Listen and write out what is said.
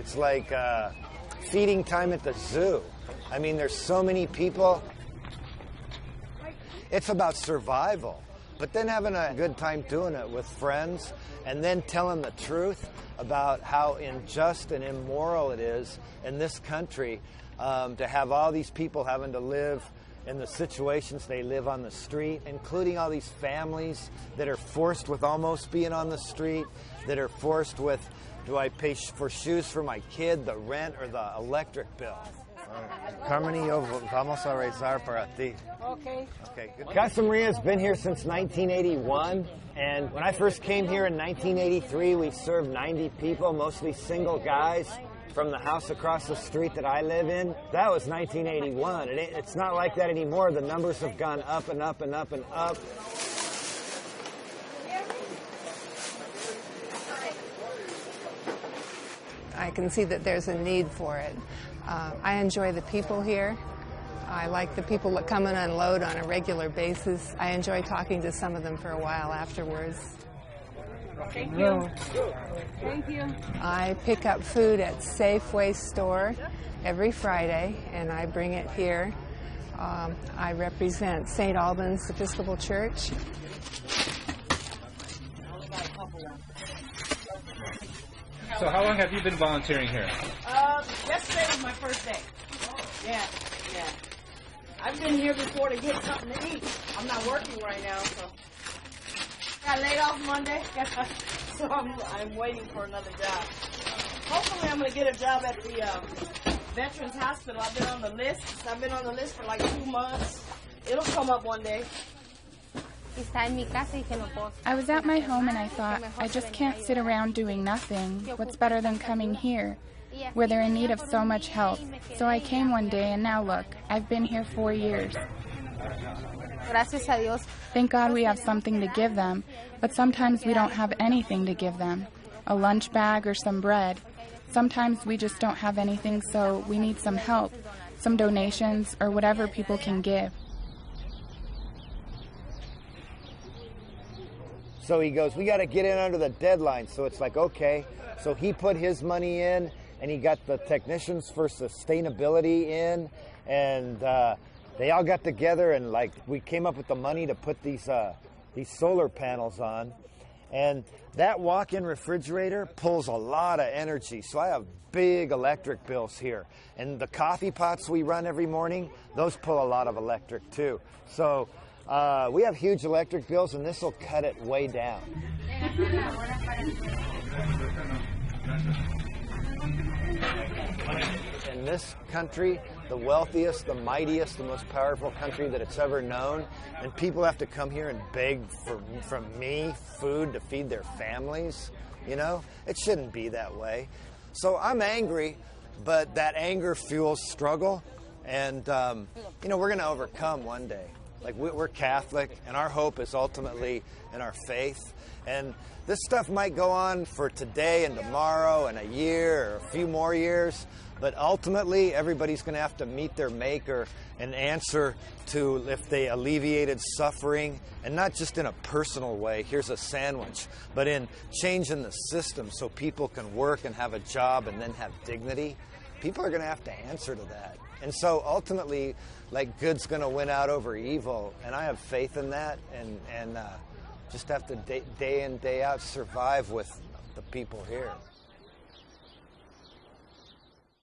It's like feeding time at the zoo. I mean, there's so many people. It's about survival, but then having a good time doing it with friends and then telling the truth about how unjust and immoral it is in this country to have all these people having to live in the situations they live on the street, including all these families that are forced with almost being on the street, that are forced with, do I pay for shoes for my kid, the rent, or the electric bill? Carmen y yo vamos a rezar para ti. Okay. Okay, good. Casa Maria's been here since 1981, and when I first came here in 1983, we served 90 people, mostly single guys, from the house across the street that I live in. That was 1981. It's not like that anymore. The numbers have gone up and up and up and up. I can see that there's a need for it. I enjoy the people here. I like the people that come and unload on a regular basis. I enjoy talking to some of them for a while afterwards. Thank you. Thank you. I pick up food at Safeway store every Friday, and I bring it here. I represent St. Albans Episcopal Church. So how long have you been volunteering here? Yesterday was my first day. Yeah. I've been here before to get something to eat. I'm not working right now, so. Got laid off Monday, so I'm waiting for another job. Hopefully I'm going to get a job at the Veterans Hospital. I've been on the list. I've been on the list for like 2 months. It'll come up one day. I was at my home and I thought, I just can't sit around doing nothing. What's better than coming here, where they're in need of so much help? So I came one day and now look, I've been here 4 years. Thank God we have something to give them, but sometimes we don't have anything to give them. A lunch bag or some bread. Sometimes we just don't have anything, so we need some help, some donations, or whatever people can give. So he goes, we got to get in under the deadline. So it's like, okay. So he put his money in, and he got the technicians for sustainability in, and they all got together, and like we came up with the money to put these solar panels on. And that walk-in refrigerator pulls a lot of energy. So I have big electric bills here. And the coffee pots we run every morning, those pull a lot of electric too. So we have huge electric bills, and this will cut it way down. In this country, the wealthiest, the mightiest, the most powerful country that it's ever known, and people have to come here and beg from me food to feed their families, you know? It shouldn't be that way. So I'm angry, but that anger fuels struggle, and, you know, we're going to overcome one day. Like, we're Catholic, and our hope is ultimately in our faith. And this stuff might go on for today and tomorrow and a year or a few more years, but ultimately everybody's going to have to meet their maker and answer to if they alleviated suffering, and not just in a personal way, here's a sandwich, but in changing the system so people can work and have a job and then have dignity. People are going to have to answer to that. And so ultimately, like, good's going to win out over evil, and I have faith in that, and just have to day in, day out survive with the people here.